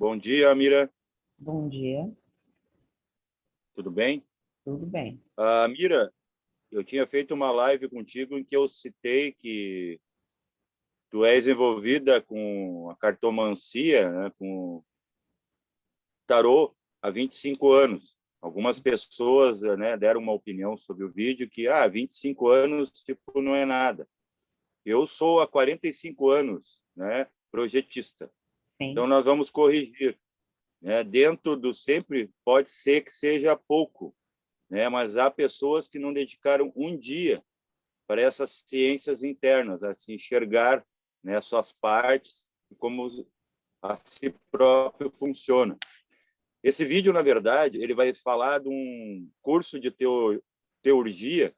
Bom dia, Mira. Bom dia, Tudo bem? tudo bem. Mira, eu tinha feito uma live contigo em que eu citei que tu és envolvida com a cartomancia, né, com tarô há 25 anos. Algumas pessoas, né, deram uma opinião sobre o vídeo que 25 anos tipo não é nada. Eu sou há 45 anos, né, projetista. Então Sim, nós vamos corrigir, né? Dentro do sempre pode ser que seja pouco, né? Mas há pessoas que não dedicaram um dia para essas ciências internas, a se enxergar, né, suas partes e como a si próprio funciona. Esse vídeo, na verdade, ele vai falar de um curso de teurgia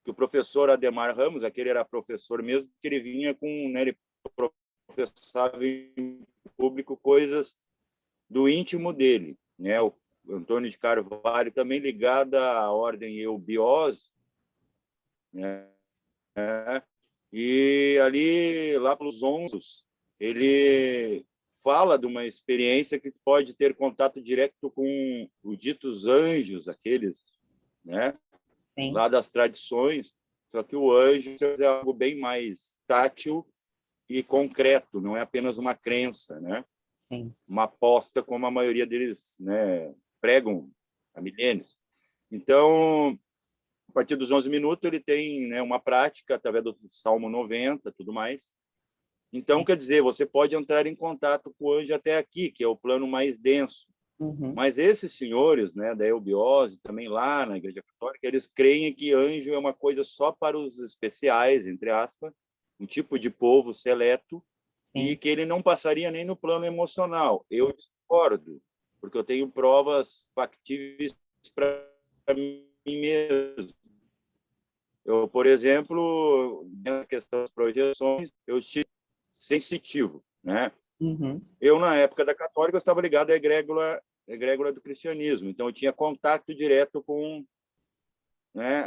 que o professor Ademar Ramos, aquele era professor mesmo, que ele vinha com, né, ele professava em público coisas do íntimo dele, né? O Antônio de Carvalho também ligado à ordem eubiose, né? E ali, lá pelos 11, ele fala de uma experiência que pode ter contato direto com os ditos anjos, aqueles, né? sim, Lá das tradições, só que o anjo é algo bem mais tátil e concreto, não é apenas uma crença, né? sim. Uma aposta como a maioria deles, né, pregam há milênios. Então, a partir dos 11 minutos, ele tem, né, uma prática através do Salmo 90, tudo mais. Então, Sim. quer dizer, você pode entrar em contato com o anjo até aqui, que é o plano mais denso. Uhum. Mas esses senhores, né, da eubiose, também lá na Igreja Católica, eles creem que anjo é uma coisa só para os especiais, entre aspas, um tipo de povo seleto, e Sim. que ele não passaria nem no plano emocional. Eu discordo, porque eu tenho provas factíveis para mim mesmo. Eu, por exemplo, na questão das projeções, eu tive sensitivo, né? Uhum. Eu, na época da católica, eu estava ligado à egrégora do cristianismo, então eu tinha contato direto com, né,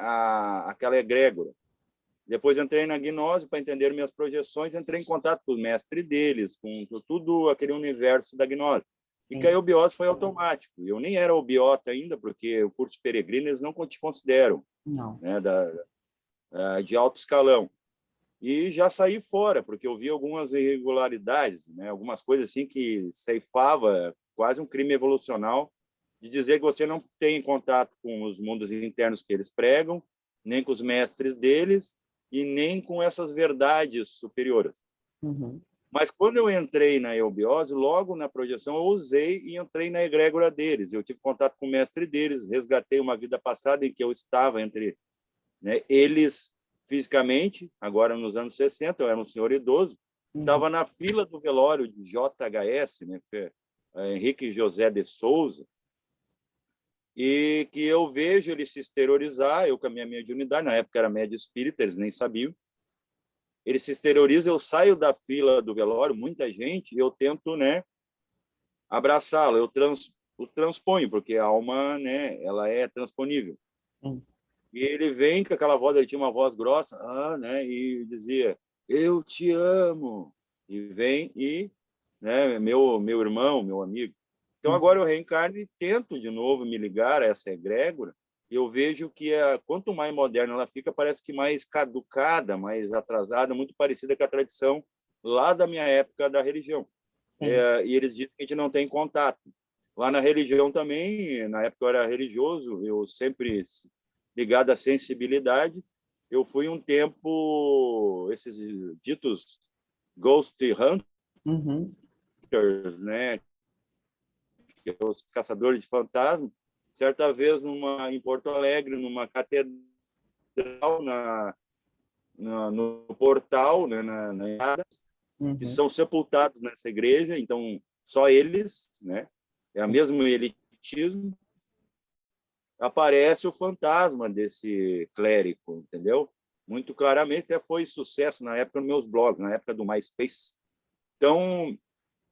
aquela egrégora. Depois entrei na gnose para entender minhas projeções, entrei em contato com o mestre deles, com tudo aquele universo da gnose. E que a Sim. eubiose foi automático. Eu nem era obiota ainda, porque o curso peregrino eles não te consideram, Não. né, de alto escalão. E já saí fora, porque eu vi algumas irregularidades, né, algumas coisas assim que ceifava quase um crime evolucional de dizer que você não tem contato com os mundos internos que eles pregam, nem com os mestres deles e nem com essas verdades superiores. Uhum. Mas quando eu entrei na eubiose, logo na projeção eu usei e entrei na egrégora deles. Eu tive contato com o mestre deles, resgatei uma vida passada em que eu estava entre, né, eles fisicamente, agora nos anos 60, eu era um senhor idoso, Uhum. estava na fila do velório de JHS, né, Henrique José de Souza, e que eu vejo ele se exteriorizar, eu com a minha mediunidade, na época era média espírita, eles nem sabiam, ele se exterioriza, eu saio da fila do velório, muita gente, e eu tento, né, abraçá-lo, o transponho, porque a alma, né, ela é transponível. Sim. E ele vem com aquela voz, ele tinha uma voz grossa, né, e dizia, eu te amo. E vem e, né, meu irmão, meu amigo. Então agora Uhum. eu reencarno e tento de novo me ligar a essa egrégora, e eu vejo que quanto mais moderna ela fica, parece que mais caducada, mais atrasada, muito parecida com a tradição lá da minha época da religião. Sim. E eles dizem que a gente não tem contato. Lá na religião também, na época eu era religioso, eu sempre ligado à sensibilidade. Eu fui um tempo, esses ditos ghost Uhum. hunters, né, os caçadores de fantasmas, certa vez em Porto Alegre, numa catedral, no portal, né, na entrada, que Uhum. são sepultados nessa igreja, então só eles, né, é a mesmo elitismo, aparece o fantasma desse clérigo, entendeu? Muito claramente, até foi sucesso na época nos meus blogs, na época do MySpace. Então,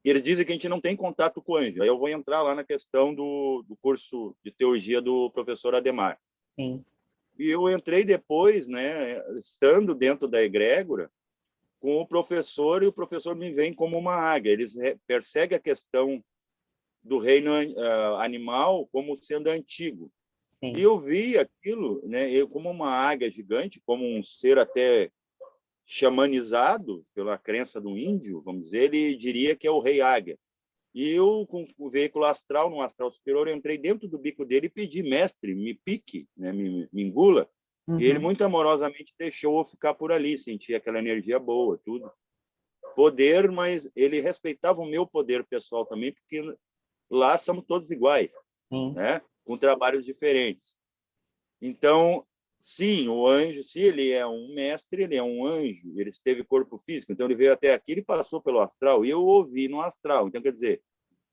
eles dizem que a gente não tem contato com o anjo. Aí eu vou entrar lá na questão do curso de teologia do professor Ademar. Sim. E eu entrei depois, né, estando dentro da egrégora, com o professor, e o professor me vem como uma águia. Eles perseguem a questão do reino animal como sendo antigo. sim. E eu vi aquilo, né, eu como uma águia gigante, como um ser até xamanizado pela crença do índio, vamos dizer, ele diria que é o rei águia. E eu, com o veículo astral, no astral superior, eu entrei dentro do bico dele e pedi, mestre, me pique, né, me engula. E ele Uhum. muito amorosamente deixou eu ficar por ali, sentir aquela energia boa, tudo. Poder, mas ele respeitava o meu poder pessoal também, porque lá somos todos iguais, Sim. né? Com trabalhos diferentes. Então, sim, o anjo, se ele é um mestre, ele é um anjo, ele teve corpo físico, então ele veio até aqui, ele passou pelo astral, e eu ouvi no astral. Então, quer dizer,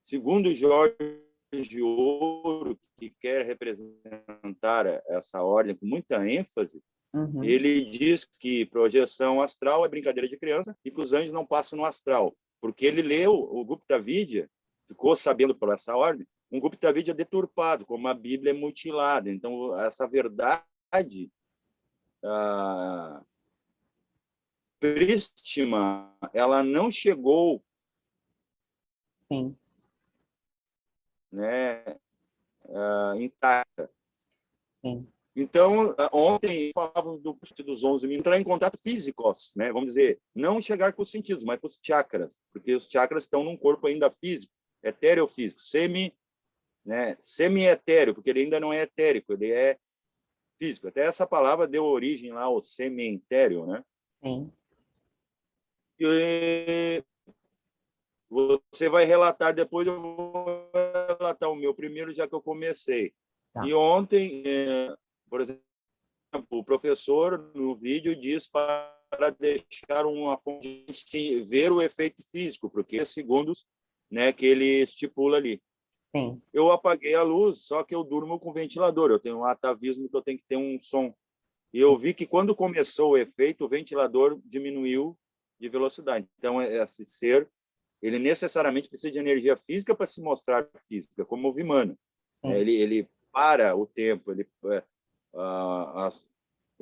segundo Jorge Ouro, que quer representar essa ordem com muita ênfase, Uhum. ele diz que projeção astral é brincadeira de criança e que os anjos não passam no astral, porque ele leu o Gupta Vidya, ficou sabendo por essa ordem, um Gupta Vidya deturpado, como a Bíblia é mutilada. Então, essa verdade prístima, ela não chegou, Sim. né, intacta. Sim. Então, ontem falávamos dos 11 mil, entrar em contato físicos, né? Vamos dizer, não chegar com os sentidos, mas com os chakras, porque os chakras estão num corpo ainda físico, etéreo-físico, né? Semi-etéreo, porque ele ainda não é etérico, ele é físico. Até essa palavra deu origem lá ao semi-etéreo, né? Sim. E você vai relatar depois, eu vou relatar o meu primeiro, já que eu comecei. Tá. E ontem, por exemplo, o professor no vídeo diz para deixar uma fonte ver o efeito físico, porque é segundos, né, que ele estipula ali. Sim. Eu apaguei a luz, só que eu durmo com ventilador, eu tenho um atavismo que eu tenho que ter um som. E eu vi que quando começou o efeito, o ventilador diminuiu de velocidade. Então, esse ser, ele necessariamente precisa de energia física para se mostrar física, como o Vimana. Sim. Ele para o tempo, ele as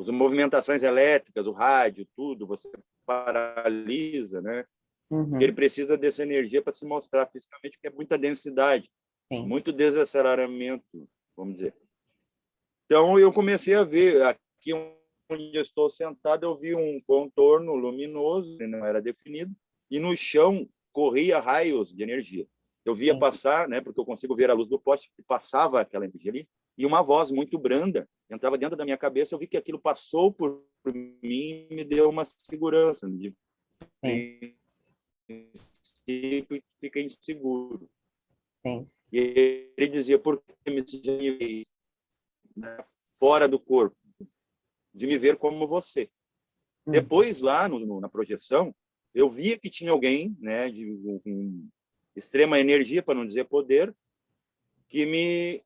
movimentações elétricas, o rádio, tudo, você paralisa, né? Porque ele Uhum. precisa dessa energia para se mostrar fisicamente, porque é muita densidade, Sim. muito desaceleramento, vamos dizer. Então, eu comecei a ver, aqui onde eu estou sentado, eu vi um contorno luminoso, ele não era definido, e no chão corria raios de energia. Eu via Sim. passar, né, porque eu consigo ver a luz do poste, que passava aquela energia ali, e uma voz muito branda entrava dentro da minha cabeça. Eu vi que aquilo passou por mim e me deu uma segurança. De Sim. princípio, fica inseguro. Sim. E ele dizia, por que me sentia fora do corpo? De me ver como você. Uhum. Depois, lá na projeção, eu via que tinha alguém, né, com extrema energia, para não dizer poder, que me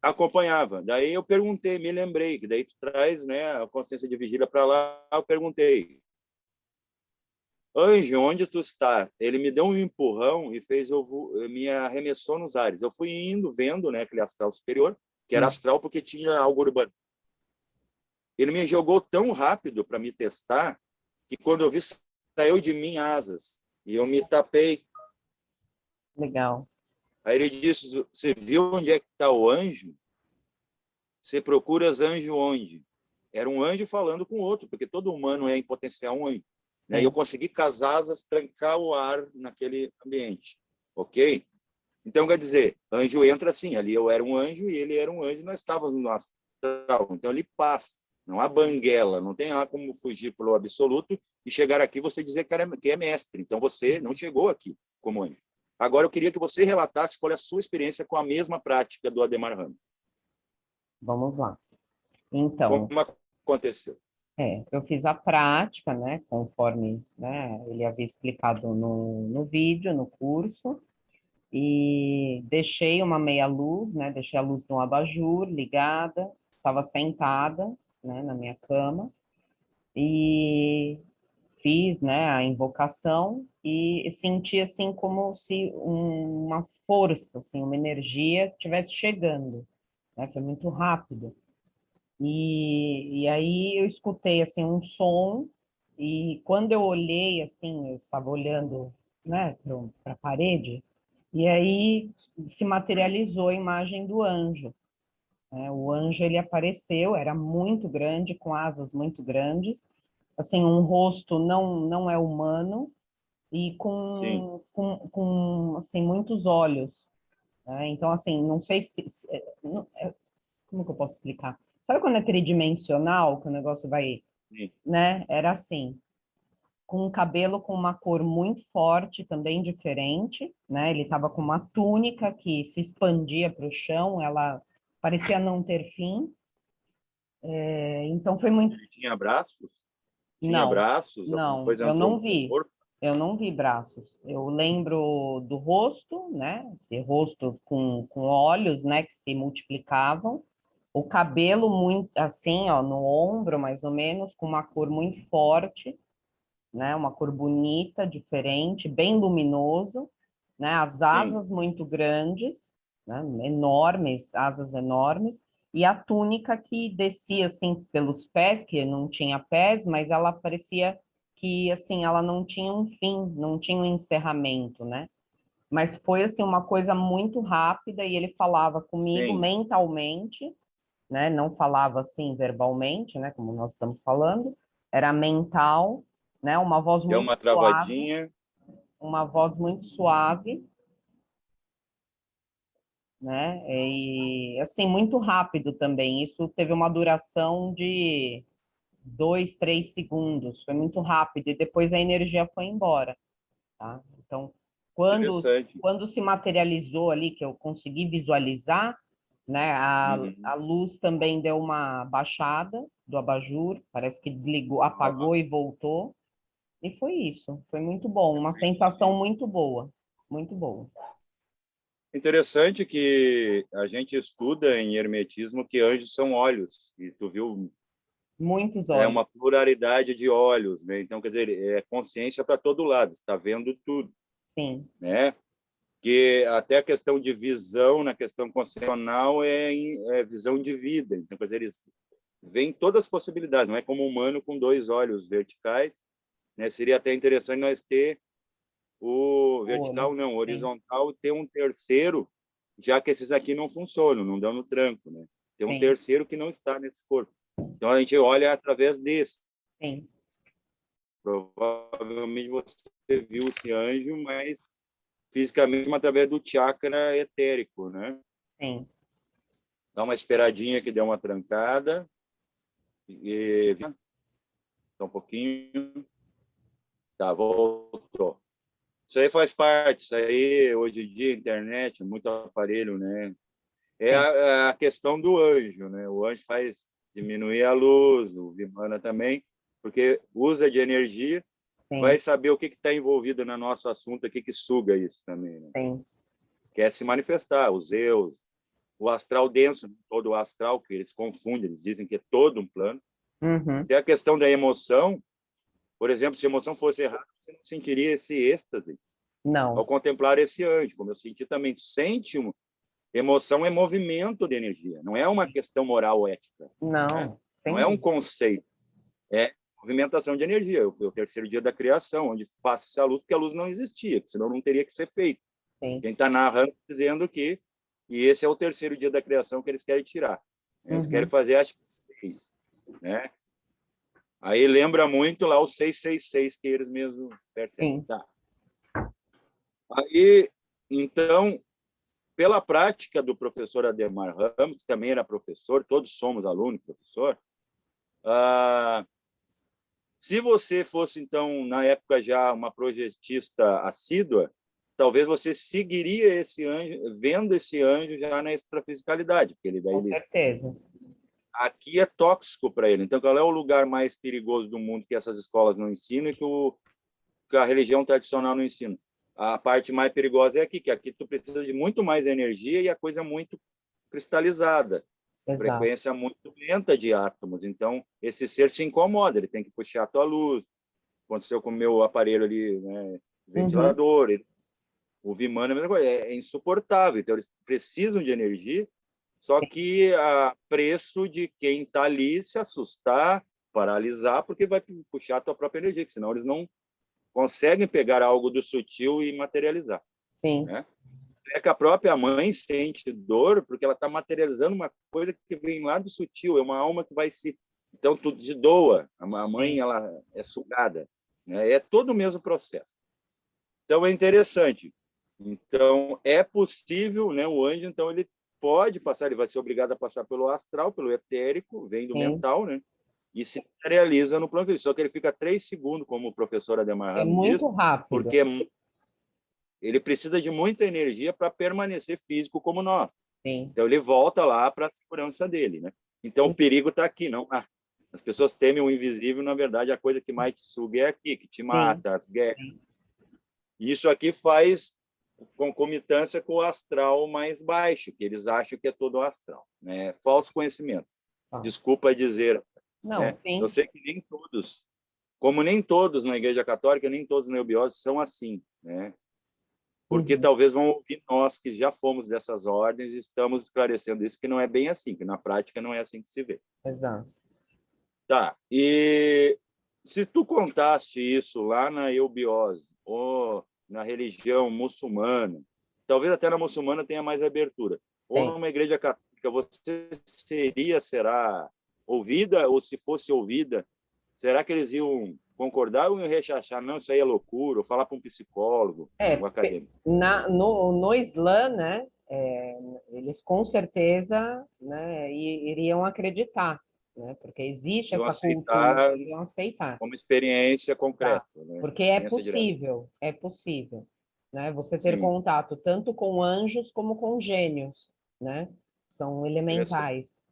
acompanhava. Daí eu perguntei, me lembrei, que daí tu traz, né, a consciência de vigília para lá, eu perguntei, Anjo, onde tu está? Ele me deu um empurrão e me arremessou nos ares. Eu fui indo, vendo, né, aquele astral superior, que era Uhum. astral porque tinha algo urbano. Ele me jogou tão rápido para me testar que quando eu vi, saiu de mim asas e eu me tapei. Legal. Aí ele disse, você viu onde é que está o anjo? Você procura anjo onde? Era um anjo falando com outro, porque todo humano é em potencial um anjo. Né? E eu Sim. consegui com as asas trancar o ar naquele ambiente. Ok? Então, quer dizer, anjo entra assim, ali eu era um anjo e ele era um anjo, nós estávamos no astral. Então, ele passa. Não há banguela, não tem como fugir pelo absoluto e chegar aqui você dizer que é mestre. Então, você não chegou aqui como anjo. Agora, eu queria que você relatasse qual é a sua experiência com a mesma prática do Ademar Ramos. Vamos lá. Então, Como aconteceu? eu fiz a prática, né, conforme, né, ele havia explicado no vídeo, no curso, e deixei uma meia luz, né, deixei a luz no abajur ligada, estava sentada, né, na minha cama, e fiz, né, a invocação e senti, assim, como se uma força, assim, uma energia estivesse chegando, né, foi muito rápido. E aí eu escutei, assim, um som, e quando eu olhei, assim, eu estava olhando, né, para a parede, E aí se materializou a imagem do anjo, né? O anjo, ele apareceu, era muito grande, com asas muito grandes, assim, um rosto não é humano, e Sim, com assim, muitos olhos, né? Então, assim, não sei como que eu posso explicar? Sabe quando é tridimensional, que o negócio vai, sim, né? Era assim, com um cabelo com uma cor muito forte, também diferente, né? Ele estava com uma túnica que se expandia para o chão, ela parecia não ter fim. Então foi muito. ele tinha braços? Tinha Não, braços, alguma não, coisa antropomorfa? eu não vi braços. Eu lembro do rosto, né? Esse rosto com olhos, né? Que se multiplicavam. O cabelo muito assim, ó, no ombro, mais ou menos, com uma cor muito forte, né? Uma cor bonita, diferente, bem luminoso, né? As Sim, asas muito grandes, né? Enormes, asas enormes, e a túnica que descia assim pelos pés, que não tinha pés, mas ela parecia que assim ela não tinha um fim, não tinha um encerramento, né? Mas foi assim uma coisa muito rápida e ele falava comigo sim. mentalmente, né? Não falava assim verbalmente, né? Como nós estamos falando, era mental, né? Deu uma travadinha. Uma voz muito suave, né? E assim muito rápido também. Isso teve uma duração de 2, 3 segundos. Foi muito rápido e depois a energia foi embora, tá? Então, Interessante. quando se materializou ali, que eu consegui visualizar, né? A Uhum. luz também deu uma baixada do abajur, parece que desligou, Ó, apagou e voltou. E foi isso. Foi muito bom, uma efeito sensação simples. muito boa, muito boa. Interessante que a gente estuda em hermetismo que anjos são olhos, e tu viu, Muitos é olhos, uma pluralidade de olhos, né? Então, quer dizer, é consciência para todo lado, está vendo tudo, sim, né? Que até a questão de visão, na questão concepcional, é visão de vida. Então, quer dizer, eles veem todas as possibilidades, não é como um humano com dois olhos verticais, né? Seria até interessante nós ter o o olho, vertical, não, sim, horizontal, ter um terceiro, já que esses aqui não funcionam, não dão no tranco, né? Tem um sim, terceiro que não está nesse corpo. Então, a gente olha através desse. sim, Provavelmente você viu esse anjo, mas fisicamente através do chakra etérico, né? sim. Dá uma esperadinha que deu uma trancada, e só um pouquinho, tá, voltou. Isso aí faz parte, isso aí, hoje em dia, internet, muito aparelho, né? É Sim, a questão do anjo, né? O anjo faz diminuir a luz, o Vimana também, porque usa de energia, vai sim, saber o que está envolvido no nosso assunto aqui, que suga isso também, né? sim. Quer se manifestar, os Zeus, o astral denso, todo o astral, que eles confundem, eles dizem que é todo um plano. Uhum. Até a questão da emoção, por exemplo, se a emoção fosse errada, você não sentiria esse êxtase ao Não, contemplar esse anjo, como eu senti também. Tu sente uma emoção, é movimento de energia, não é uma questão moral ou ética, né? não, Não sem é um dúvida. conceito, é movimentação de energia. O terceiro dia da criação, onde faça-se a luz, porque a luz não existia, senão não teria que ser feito. Sim. Quem está narrando dizendo que e esse é o terceiro dia da criação que eles querem tirar. Eles querem Uhum. fazer, acho que 6, né? Aí lembra muito lá o 666 que eles mesmos percebem. Sim, Tá. Aí, então, pela prática do professor Ademar Ramos, que também era professor, todos somos alunos, professor, ah, se você fosse, então, na época já uma projetista assídua, talvez você seguiria esse anjo, vendo esse anjo já na extrafisicalidade, porque ele daí com ele certeza. aqui é tóxico para ele. Então, qual é o lugar mais perigoso do mundo que essas escolas não ensinam e que a religião tradicional não ensina? A parte mais perigosa é aqui, que aqui tu precisa de muito mais energia e a coisa é muito cristalizada, Exato. frequência muito lenta de átomos. Então, esse ser se incomoda, ele tem que puxar a tua luz. Aconteceu com o meu aparelho ali, né, Uhum. ventilador, o Vimana, a mesma coisa, é insuportável. Então, eles precisam de energia, só Sim. que a preço de quem está ali se assustar, paralisar, porque vai puxar a tua própria energia, que senão eles não conseguem pegar algo do sutil e materializar, Sim. né? é que a própria mãe sente dor porque ela está materializando uma coisa que vem lá do sutil, é uma alma que vai se... Então, tudo se doa. A mãe ela é sugada. Né? É todo o mesmo processo. Então, é interessante. Então, é possível, né? O anjo, então, ele pode passar, ele vai ser obrigado a passar pelo astral, pelo etérico, vem do Sim. mental, né? E se realiza no plano físico. Só que ele fica 3 segundos, como o professor Ademar É Ramos diz, muito rápido. porque ele precisa de muita energia para permanecer físico como nós. Sim. Então, ele volta lá para a segurança dele, né? Então, o perigo está aqui, não. As pessoas temem o invisível, na verdade, a coisa que mais te suga é aqui, que te mata, as guerras. Sim. Isso aqui faz concomitância com o astral mais baixo, que eles acham que é todo o astral. Né? Falso conhecimento. Desculpa dizer. Não, Né? sim. Eu sei que nem todos, como nem todos na Igreja Católica, nem todos na eubiose são assim. Né? Porque talvez vão ouvir nós, que já fomos dessas ordens, e estamos esclarecendo isso, que não é bem assim, que na prática não é assim que se vê. Exato. Tá, e se tu contaste isso lá na eubiose, ou na religião muçulmana, talvez até na muçulmana tenha mais abertura, ou numa igreja católica, você será ouvida, ou se fosse ouvida, será que eles iam concordar ou iam rechachar? Não, isso aí é loucura, ou falar para um psicólogo, um acadêmico. No Islã, né, eles com certeza, né, iriam acreditar, né, porque existe Iam essa cultura, aceitar iriam aceitar. como experiência concreta. Tá. Né? Porque é possível, né, você ter Sim, contato tanto com anjos como com gênios, né, são interessante. elementais.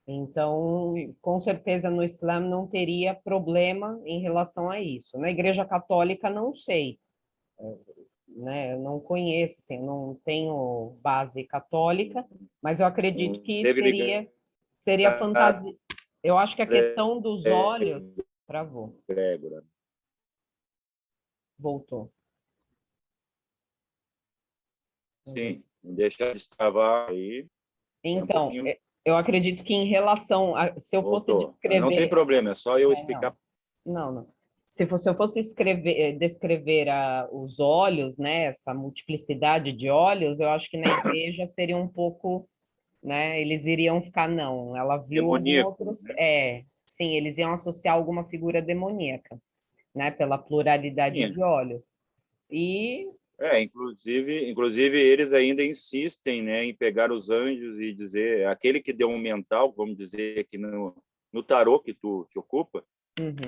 Então, Sim. com certeza no Islã não teria problema em relação a isso. Na Igreja Católica, não sei, né? Eu não conheço, assim, não tenho base católica, mas eu acredito que Teve ligado seria fantasia. Eu acho que a questão dos olhos Grégora. travou, voltou. Sim, não deixa de destravar aí. É um Então, pouquinho. eu acredito que em relação a, se eu fosse Voltou. Não tem descrever, problema, é só eu não, explicar. não. Se eu fosse descrever os olhos, né, essa multiplicidade de olhos, eu acho que na igreja seria um pouco, né? Eles iriam ficar, não, ela viu algum Demoníaco, outro, né? sim, eles iam associar alguma figura demoníaca, né? Pela pluralidade Sim, de olhos. E, inclusive eles ainda insistem, né, em pegar os anjos e dizer aquele que deu um mental, vamos dizer aqui no tarô que tu te ocupa,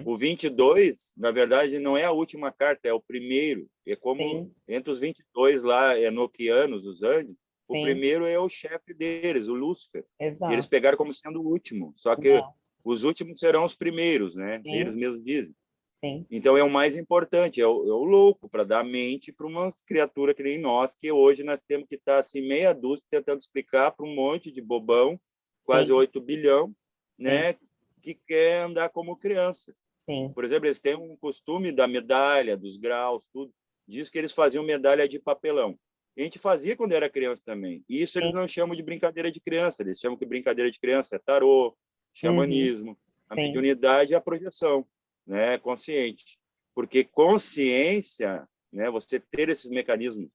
o 22, na verdade, não é a última carta, é o primeiro. É como sim, entre os 22 lá, enoquianos, os anjos, o sim, primeiro é o chefe deles, o Lúcifer. E eles exato, pegaram como sendo o último. Só que não, os últimos serão os primeiros, né? Eles sim, mesmos dizem. sim, Então é o mais importante, é o louco, para dar mente para uma criatura que nem nós, que hoje nós temos que estar assim, meia dúzia tentando explicar para um monte de bobão, quase sim, 8 bilhão, sim, né, que quer andar como criança. sim, Por exemplo, eles têm um costume da medalha, dos graus, tudo. Diz que eles faziam medalha de papelão. E a gente fazia quando era criança também. E isso eles sim, não chamam de brincadeira de criança, eles chamam que brincadeira de criança é tarô, uhum, xamanismo, a sim, mediunidade e a projeção, né, consciente. Porque consciência, né, você ter esses mecanismos,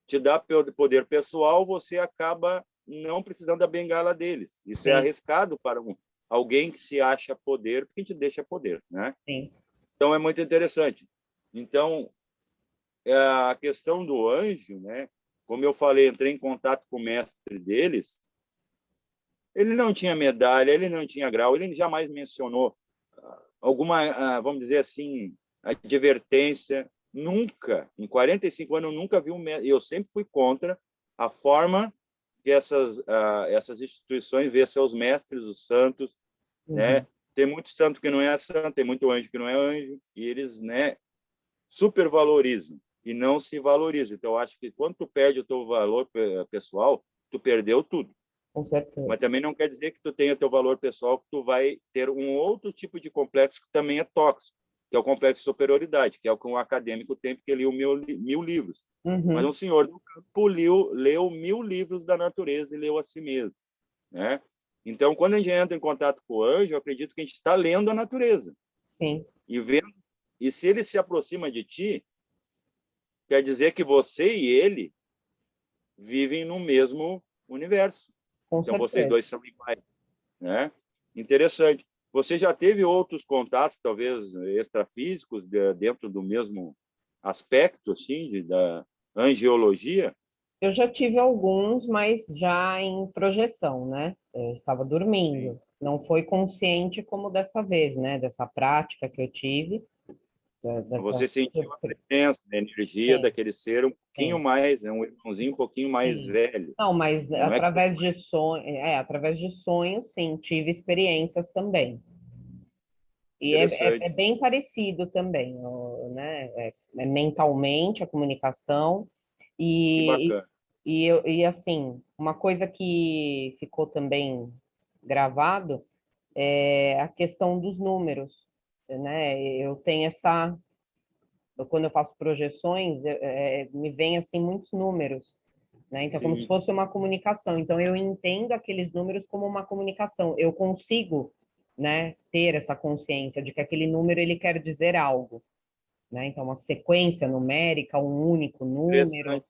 te dá poder pessoal, você acaba não precisando da bengala deles. Isso é sim, arriscado para alguém que se acha poder, porque te deixa poder, né? sim, Então é muito interessante. Então a questão do anjo, né? Como eu falei, entrei em contato com o mestre deles. Ele não tinha medalha, ele não tinha grau, ele jamais mencionou alguma, vamos dizer assim, advertência. Nunca, em 45 anos, eu nunca vi um. Eu sempre fui contra a forma que essas instituições vê seus mestres, os santos, né? uhum, Tem muito santo que não é santo, tem muito anjo que não é anjo, e eles, né, supervalorizam e não se valorizam. Então, eu acho que quando tu perde o teu valor pessoal, tu perdeu tudo. com certeza, Mas também não quer dizer que tu tenha teu valor pessoal, que tu vai ter um outro tipo de complexo que também é tóxico, que é o complexo de superioridade, que é o que um acadêmico tem, porque leu 1000 livros. Mas uhum, um senhor do campo leu 1000 livros da natureza e leu a si mesmo, né? Então, quando a gente entra em contato com o anjo, eu acredito que a gente está lendo a natureza sim, e vendo. E se ele se aproxima de ti, quer dizer que você e ele vivem no mesmo universo. Com Então, vocês certeza. dois são iguais, né? Interessante. Você já teve outros contatos, talvez extrafísicos, dentro do mesmo aspecto, assim, da angiologia? Eu já tive alguns, mas já em projeção, né? Eu estava Sim. dormindo. Não foi consciente como dessa vez, né? Dessa prática que eu tive, dessa... Você sentiu a presença, a energia Sim, daquele ser um pouquinho sim, mais, um irmãozinho um pouquinho mais sim. velho. Não, mas Né? Não é que você... através de sonhos, sim, tive experiências também. E é Interessante. bem parecido também, né? Mentalmente a comunicação Que e, bacana. e assim, uma coisa que ficou também gravado é a questão dos números, né? Eu tenho essa, quando eu faço projeções, me vem assim muitos números, né? Então, como se Sim, fosse uma comunicação. Então, eu entendo aqueles números como uma comunicação. Eu consigo, né, ter essa consciência de que aquele número ele quer dizer algo, né? Então, uma sequência numérica, um único número. interessante.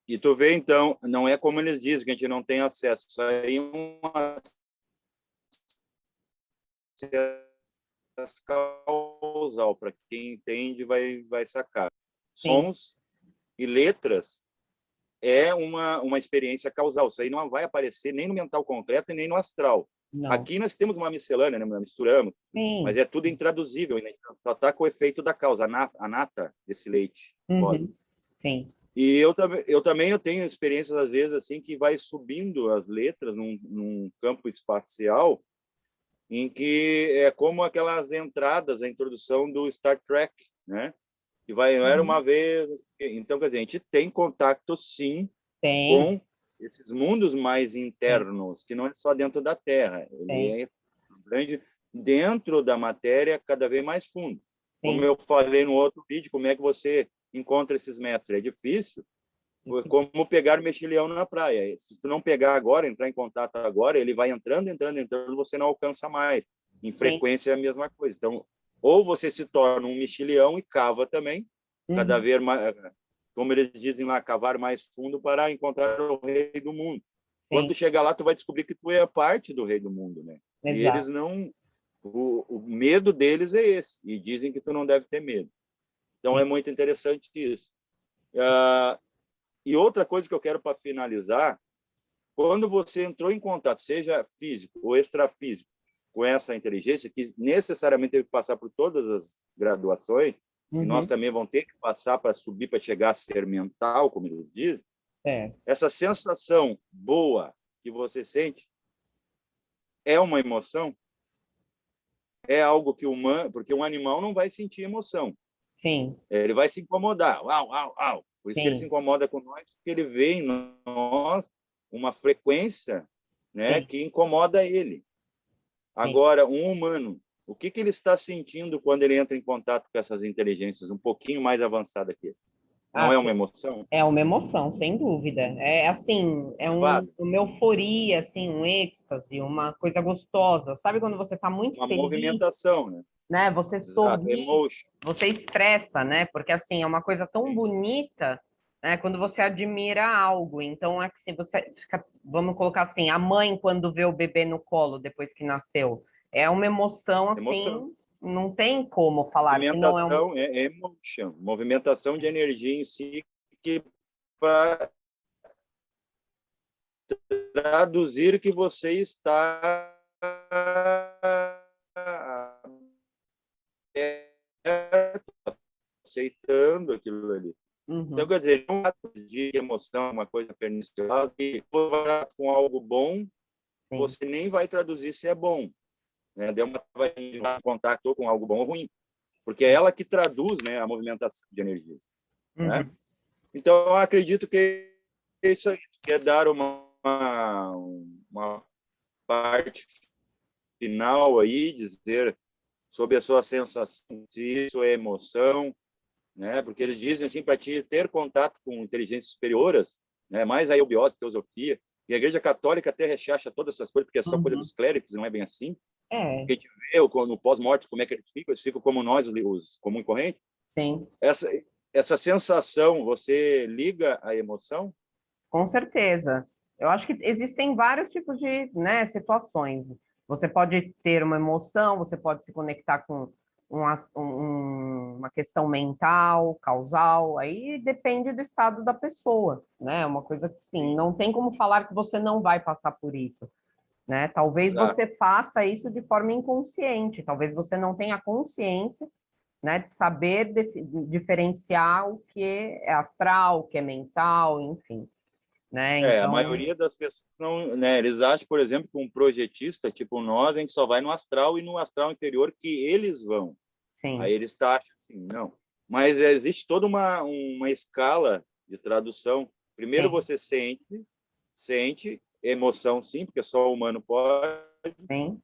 E tu vê, então, não é como eles dizem, que a gente não tem acesso. Isso aí é um acesso causal. Para quem entende, vai sacar. Sim, Sons e letras é uma experiência causal. Isso aí não vai aparecer nem no mental concreto e nem no astral. não. Aqui nós temos uma miscelânea, né? Misturamos, mas Sim. é tudo intraduzível, né? Só está com o efeito da causa, a nata desse leite. Pode. Uhum. Sim. E eu tenho experiências, às vezes, assim, que vai subindo as letras num campo espacial, em que é como aquelas entradas, a introdução do Star Trek, né? Que vai, não era uma Uhum. vez. Então, quer dizer, a gente tem contato, sim, Tem, com esses mundos mais tem, internos, que não é só dentro da Terra, tem. ele é grande dentro da matéria, cada vez mais fundo. Como Sim. eu falei no outro vídeo, como é que você encontra esses mestres? É difícil, como pegar o mexilhão na praia. Se tu não pegar agora, entrar em contato agora, ele vai entrando, entrando, entrando, você não alcança mais. Em Sim. frequência é a mesma coisa. Então, ou você se torna um mexilhão e cava também, cada Uhum. vez mais, como eles dizem lá, cavar mais fundo para encontrar o rei do mundo. Quando tu Sim. chegar lá, tu vai descobrir que tu é parte do rei do mundo, né? E eles Exato. não... O medo deles é esse, e dizem que tu não deve ter medo. Então, é Sim. muito interessante isso. Uh, e outra coisa que eu quero para finalizar, quando você entrou em contato, seja físico ou extrafísico, com essa inteligência, que necessariamente teve que passar por todas as graduações, e nós Uhum. também vamos ter que passar para subir, para chegar a ser mental, como eles dizem, É. essa sensação boa que você sente é uma emoção, é algo que humano, porque um animal não vai sentir emoção, Sim. ele vai se incomodar, au, au, au. Por isso que ele se Sim. incomoda com nós, porque ele vê em nós uma frequência, né, Sim. que incomoda ele. Sim. Agora, um humano, o que ele está sentindo quando ele entra em contato com essas inteligências um pouquinho mais avançadas que ele? Não Ah, é uma emoção? é uma emoção, sem dúvida. É assim, Elevada? uma euforia, assim, um êxtase, uma coisa gostosa. Sabe quando você está muito Uma feliz, movimentação, né? né? Você Exato, sorri, emotion. você expressa, né? Porque assim, é uma coisa tão Sim. bonita, né? Quando você admira algo. Então, é que se você fica, vamos colocar assim, a mãe quando vê o bebê no colo depois que nasceu, é uma emoção Emoção. assim, não tem como falar que não é um. Movimentação é emotion. Movimentação de energia em si que para traduzir que você está aceitando aquilo ali. Então, Uhum, quer dizer, um ato de emoção, uma coisa perniciosa, e com algo bom, sim. você nem vai traduzir se é bom. Né? Deu uma em contato com algo bom ou ruim, porque é ela que traduz, né, a movimentação de energia. Né? Uhum, Então, eu acredito que é isso aí, quer dar uma parte final aí, dizer sobre a sua sensação, se isso é emoção, né? Porque eles dizem assim, para te ter contato com inteligências superiores, né? Mais a eubiose, teosofia, e a Igreja Católica até rechaça todas essas coisas, porque é só coisa uhum. dos clérigos, não é bem assim. É, Porque a gente vê no pós-morte como é que eles ficam como nós, os comum e corrente. sim. Essa sensação, você liga a emoção? Com certeza. Eu acho que existem vários tipos de, né, situações. Você pode ter uma emoção, você pode se conectar com uma questão mental, causal, aí depende do estado da pessoa, né? Uma coisa que, sim, não tem como falar que você não vai passar por isso, né? Talvez Exato. você faça isso de forma inconsciente, talvez você não tenha consciência, né, de saber diferenciar o que é astral, o que é mental, enfim, né? A Então, maioria das pessoas não, né, eles acham, por exemplo, que um projetista, tipo nós, a gente só vai no astral e no astral inferior que eles vão. sim, Aí eles acham assim, não. Mas existe toda uma escala de tradução. Primeiro sim, você sente emoção, sim, porque só o humano pode. sim,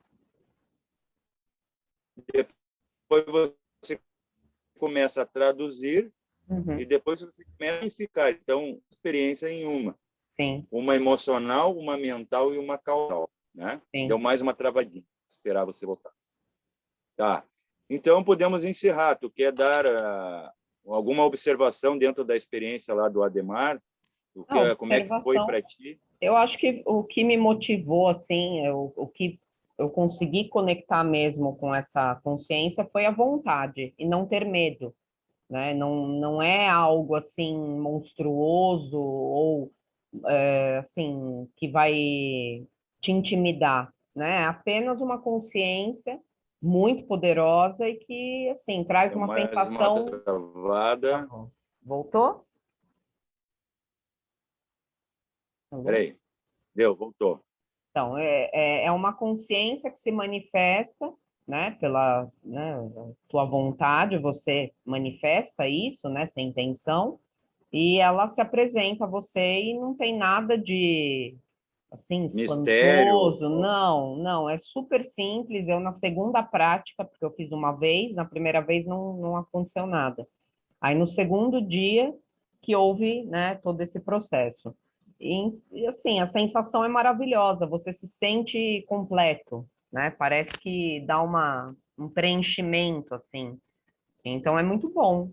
Depois você começa a traduzir e uhum, depois você começa a ficar. Então, experiência em sim, uma emocional, uma mental e uma causal, né? Deu sim. mais uma travadinha. Esperar você voltar. Tá. Então, podemos encerrar. Tu quer dar alguma observação dentro da experiência lá do Ademar? A Como é que foi observação, para ti? eu acho que o que me motivou, assim, o que eu consegui conectar mesmo com essa consciência foi a vontade e não ter medo, né? Não, não é algo, assim, monstruoso ou, assim, que vai te intimidar, né? É apenas uma consciência muito poderosa e que, assim, traz Deu uma mais uma sensação... Tá travada. bom. Voltou? Alô? Peraí. Deu, voltou. Então, é uma consciência que se manifesta, né, pela, né, tua vontade, você manifesta isso, né, sem intenção, e ela se apresenta a você e não tem nada de, assim, Mistério. espantoso, não, não, é super simples. Eu, na segunda prática, porque eu fiz uma vez, na primeira vez não aconteceu nada. Aí, no segundo dia, que houve, né, todo esse processo. E, assim, a sensação é maravilhosa, você se sente completo, né? Parece que dá um preenchimento, assim. Então, é muito bom.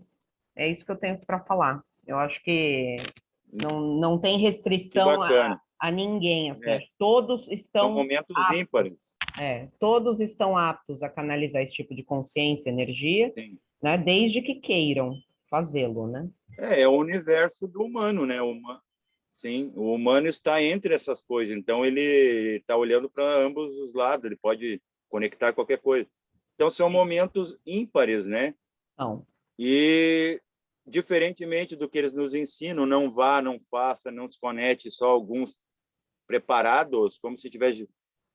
É isso que eu tenho para falar. Eu acho que não tem Que restrição bacana. a ninguém, assim. É, Acho que todos são estão momentos aptos, ímpares. todos estão aptos a canalizar esse tipo de consciência, energia, Sim. né? Desde que queiram fazê-lo, né? É o universo do humano, né? Sim, o humano está entre essas coisas, então ele está olhando para ambos os lados, ele pode conectar qualquer coisa. Então são momentos ímpares, né? São. E diferentemente do que eles nos ensinam, não vá, não faça, não se conecte, só alguns preparados, como se tivesse,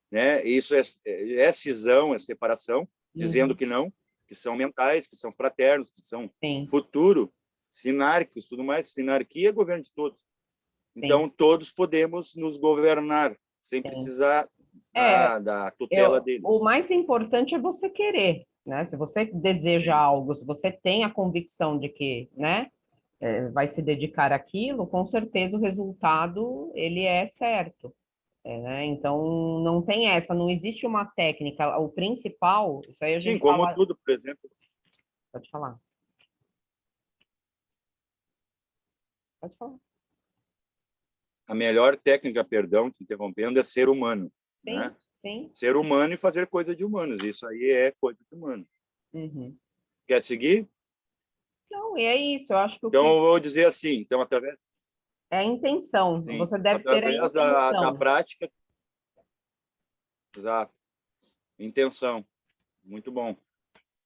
né? Isso é cisão, é separação, dizendo Uhum. que não, que são mentais, que são fraternos, que são Sim, futuro, sinárquicos, tudo mais. Sinarquia é governo de todos. sim, Então, todos podemos nos governar, sem sim. precisar É, da tutela o deles. mais importante é você querer, né? Se você deseja Sim. algo, se você tem a convicção de que, né, vai se dedicar àquilo, com certeza o resultado, ele é certo, né? Então, não tem essa, não existe uma técnica. O principal, isso aí a Sim, gente como fala... tudo, por exemplo, Pode falar, pode falar. a melhor técnica, perdão, te interrompendo, é ser humano, Sim, né? sim. Ser humano e fazer coisa de humanos. Isso aí é coisa de humano. Uhum. Quer seguir? Não, e é isso, eu acho que o Então, que eu vou dizer assim, então, é a intenção, sim, você deve ter a através da intenção. prática, exato, intenção, muito bom.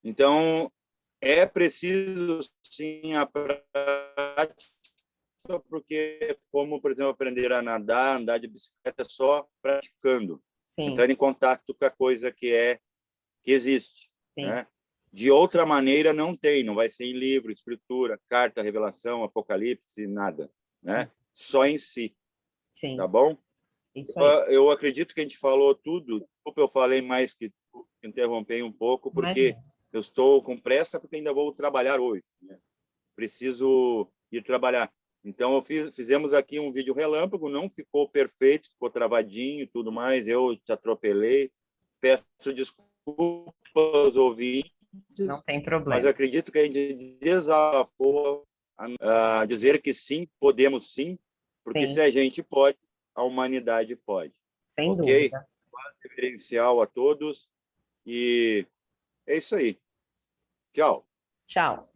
Então, é preciso, sim, a prática, porque, como, por exemplo, aprender a nadar, andar de bicicleta, é só praticando, Sim, entrar em contato com a coisa que existe, sim, né? De outra maneira, não tem, não vai ser em livro, escritura, carta, revelação, apocalipse, nada, né? Só em si, tá sim, bom? isso aí. Eu acredito que a gente falou tudo. Desculpa, eu falei mais que te interrompi um pouco, porque Imagina. eu estou com pressa, porque ainda vou trabalhar hoje, né? Preciso ir trabalhar. Então, fizemos aqui um vídeo relâmpago, não ficou perfeito, ficou travadinho e tudo mais, eu te atropelei. Peço desculpas aos ouvintes, Não tem mas problema. acredito que a gente desabafou a dizer que sim, podemos sim, Porque Sim. se a gente pode, a humanidade pode. Sem ok? dúvida. Referencial a todos. E é isso aí. Tchau. Tchau.